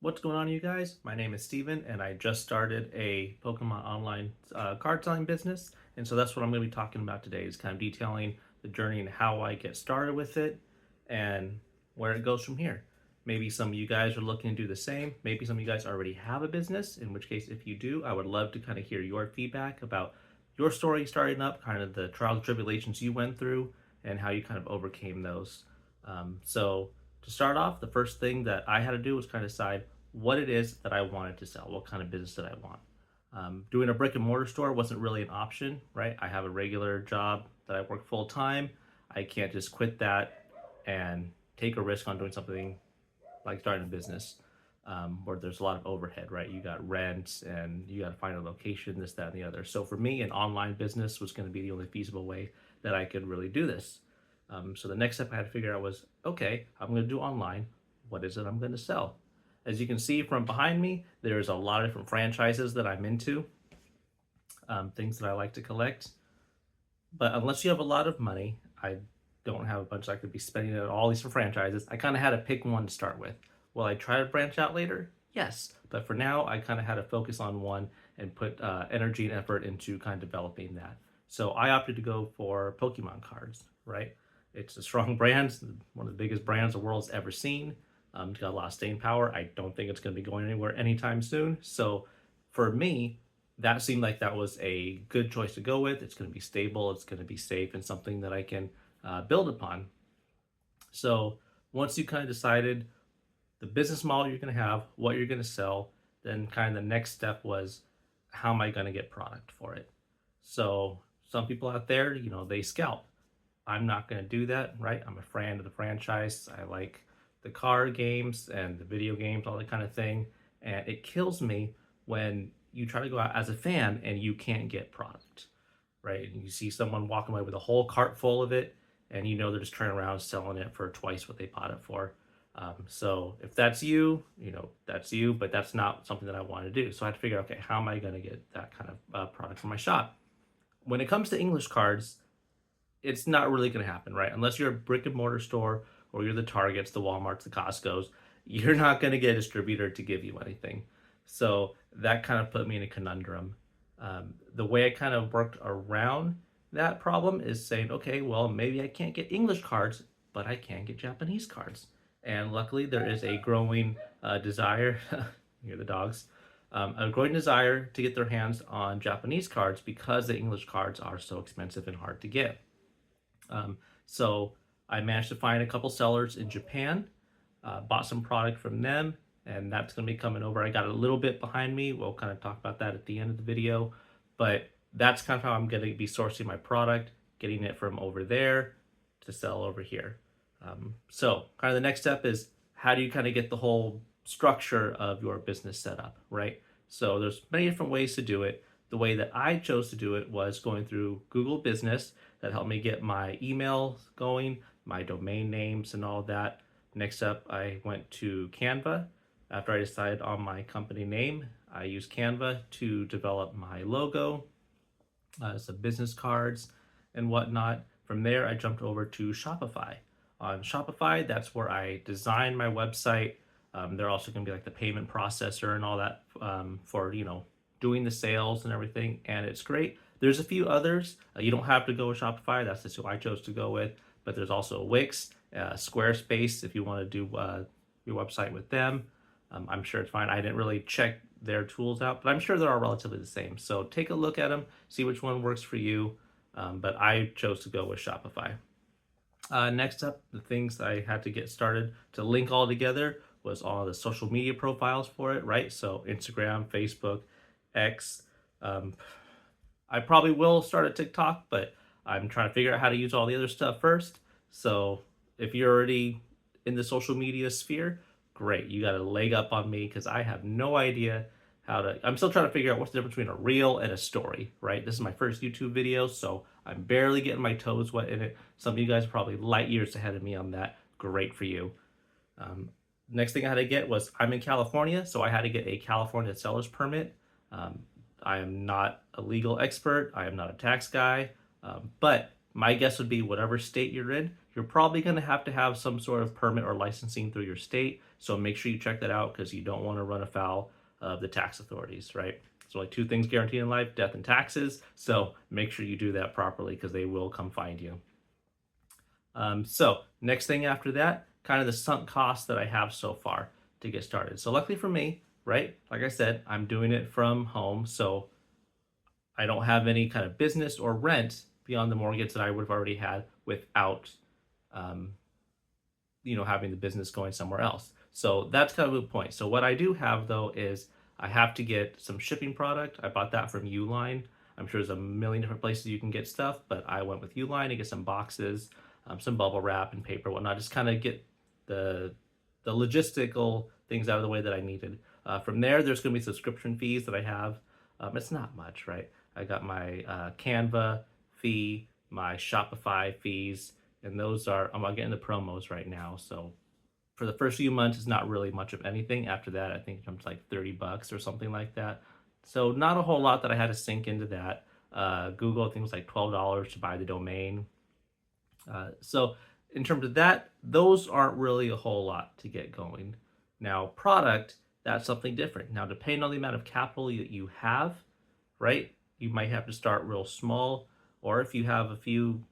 What's going on, you guys? My name is Steven, and I just started a Pokemon online card selling business. And so that's what I'm going to be talking about today, is kind of detailing the journey and how I get started with it and where it goes from here. Maybe some of you guys are looking to do the same. Maybe some of you guys already have a business, in which case, if you do, I would love to kind of hear your feedback about your story starting up, kind of the trials and tribulations you went through, and how you kind of overcame those. So, to start off, the first thing that I had to do was kind of decide what it is that I wanted to sell, what kind of business did I want. Doing a brick and mortar store wasn't really an option, right? I have a regular job that I work full time. I can't just quit that and take a risk on doing something like starting a business where there's a lot of overhead, right? You got rent and you got to find a location, this, that, and the other. So for me, an online business was going to be the only feasible way that I could really do this. So the next step I had to figure out was, okay, I'm going to do online. What is it I'm going to sell? As you can see from behind me, there's a lot of different franchises that I'm into, things that I like to collect. But unless you have a lot of money, I don't have a bunch I could be spending on all these different franchises. I kind of had to pick one to start with. Will I try to branch out later? Yes. But for now, I kind of had to focus on one and put energy and effort into kind of developing that. So I opted to go for Pokemon cards, right? It's a strong brand, one of the biggest brands the world's ever seen. It's got a lot of staying power. I don't think it's going to be going anywhere anytime soon. So for me, that seemed like that was a good choice to go with. It's going to be stable, it's going to be safe, and something that I can build upon. So once you kind of decided the business model you're going to have, what you're going to sell, then kind of the next step was how am I going to get product for it? So some people out there, they scalp. I'm not going to do that, right? I'm a fan of the franchise. I like the card games and the video games, all that kind of thing. And it kills me when you try to go out as a fan and you can't get product, right? And you see someone walking away with a whole cart full of it, and they're just turning around selling it for twice what they bought it for. So if that's you, that's you, but that's not something that I want to do. So I had to figure out, okay, how am I going to get that kind of product for my shop? When it comes to English cards, it's not really going to happen, right? Unless you're a brick and mortar store or you're the Targets, the Walmarts, the Costco's, you're not going to get a distributor to give you anything. So that kind of put me in a conundrum. The way I kind of worked around that problem is saying, okay, well, maybe I can't get English cards, but I can get Japanese cards. And luckily, there is a growing desire, hear the dogs, a growing desire to get their hands on Japanese cards because the English cards are so expensive and hard to get. So I managed to find a couple sellers in Japan, bought some product from them, and that's going to be coming over. I got a little bit behind me. We'll kind of talk about that at the end of the video, but that's kind of how I'm going to be sourcing my product, getting it from over there to sell over here. So kind of the next step is how do you kind of get the whole structure of your business set up, right? So there's many different ways to do it. The way that I chose to do it was going through Google Business. That helped me get my email going, my domain names and all that. Next up, I went to Canva. After I decided on my company name, I used Canva to develop my logo, some business cards and whatnot. From there, I jumped over to Shopify. On Shopify, that's where I designed my website. They're also going to be like the payment processor and all that for, doing the sales and everything. And it's great. There's a few others. You don't have to go with Shopify. That's just who I chose to go with. But there's also Wix, Squarespace, if you want to do your website with them. I'm sure it's fine. I didn't really check their tools out, but I'm sure they're all relatively the same. So take a look at them, see which one works for you. But I chose to go with Shopify. Next up, the things I had to get started to link all together was all the social media profiles for it, right? So Instagram, Facebook, X. I probably will start a TikTok, but I'm trying to figure out how to use all the other stuff first. So if you're already in the social media sphere, great. You got a leg up on me because I have no idea how to. I'm still trying to figure out what's the difference between a reel and a story, right? This is my first YouTube video, so I'm barely getting my toes wet in it. Some of you guys are probably light years ahead of me on that. Great for you. Next thing I had to get was I'm in California, so I had to get a California seller's permit. I am not a legal expert. I am not a tax guy. But my guess would be whatever state you're in, you're probably going to have some sort of permit or licensing through your state. So make sure you check that out because you don't want to run afoul of the tax authorities, right? So like two things guaranteed in life, death and taxes. So make sure you do that properly because they will come find you. So next thing after that, kind of the sunk cost that I have so far to get started. So luckily for me, right? Like I said, I'm doing it from home. So I don't have any kind of business or rent beyond the mortgage that I would have already had without, um, having the business going somewhere else. So that's kind of the point. So what I do have though is I have to get some shipping product. I bought that from Uline. I'm sure there's a million different places you can get stuff, but I went with Uline to get some boxes, some bubble wrap and paper, whatnot. Just kind of get the logistical things out of the way that I needed. From there, there's going to be subscription fees that I have. It's not much, right? I got my Canva fee, my Shopify fees, and those are, I'm getting the promos right now. So for the first few months, it's not really much of anything. After that, I think it comes like $30 or something like that. So not a whole lot that I had to sink into that. Google, I think it was like $12 to buy the domain. So in terms of that, those aren't really a whole lot to get going. Now, product, that's something different. Now, depending on the amount of capital that you have, right, you might have to start real small, or if you have a few,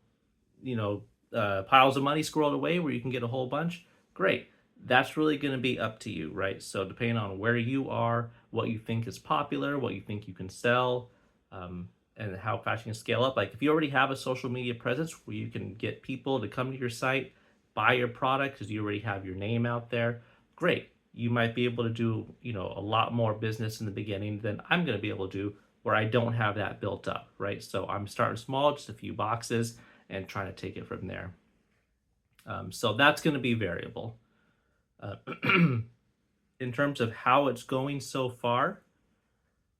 piles of money squirreled away where you can get a whole bunch, great. That's really going to be up to you, right? So depending on where you are, what you think is popular, what you think you can sell, and how fast you can scale up. Like if you already have a social media presence where you can get people to come to your site, buy your product because you already have your name out there, great. You might be able to do, a lot more business in the beginning than I'm going to be able to do where I don't have that built up, right? So I'm starting small, just a few boxes, and trying to take it from there. So that's going to be variable. In terms of how it's going so far,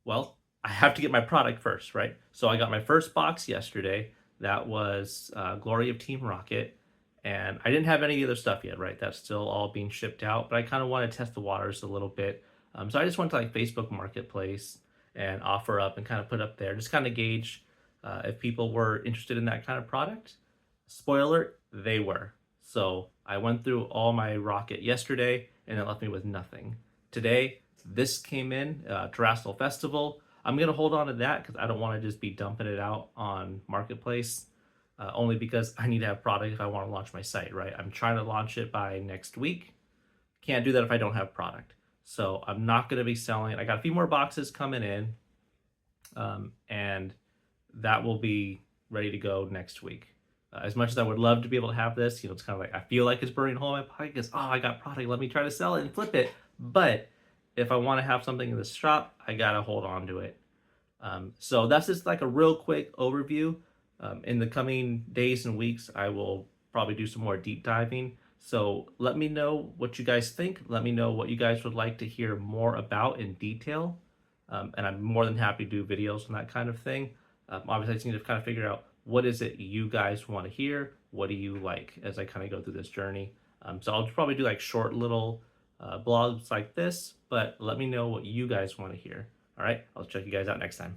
well, I have to get my product first, right? So I got my first box yesterday. That was Glory of Team Rocket. And I didn't have any other stuff yet, right? That's still all being shipped out. But I kind of want to test the waters a little bit. So I just went to like Facebook Marketplace and offer up and kind of put up there, just kind of gauge if people were interested in that kind of product. Spoiler, they were. So I went through all my rocket yesterday and it left me with nothing. Today, this came in, Terrestrial Festival. I'm going to hold on to that because I don't want to just be dumping it out on Marketplace, only because I need to have product if I want to launch my site, right? I'm trying to launch it by next week. Can't do that if I don't have product. So I'm not going to be selling. I got a few more boxes coming in, and that will be ready to go next week. As much as I would love to be able to have this, it's kind of like I feel like it's burning a hole in my pocket because, I got product. Let me try to sell it and flip it. But if I want to have something in the shop, I got to hold on to it. So that's just like a real quick overview. In the coming days and weeks, I will probably do some more deep diving. So let me know what you guys think. Let me know what you guys would like to hear more about in detail. And I'm more than happy to do videos on that kind of thing. Obviously, I just need to kind of figure out what is it you guys want to hear? What do you like as I kind of go through this journey? So I'll probably do like short little blogs like this, but let me know what you guys want to hear. All right, I'll check you guys out next time.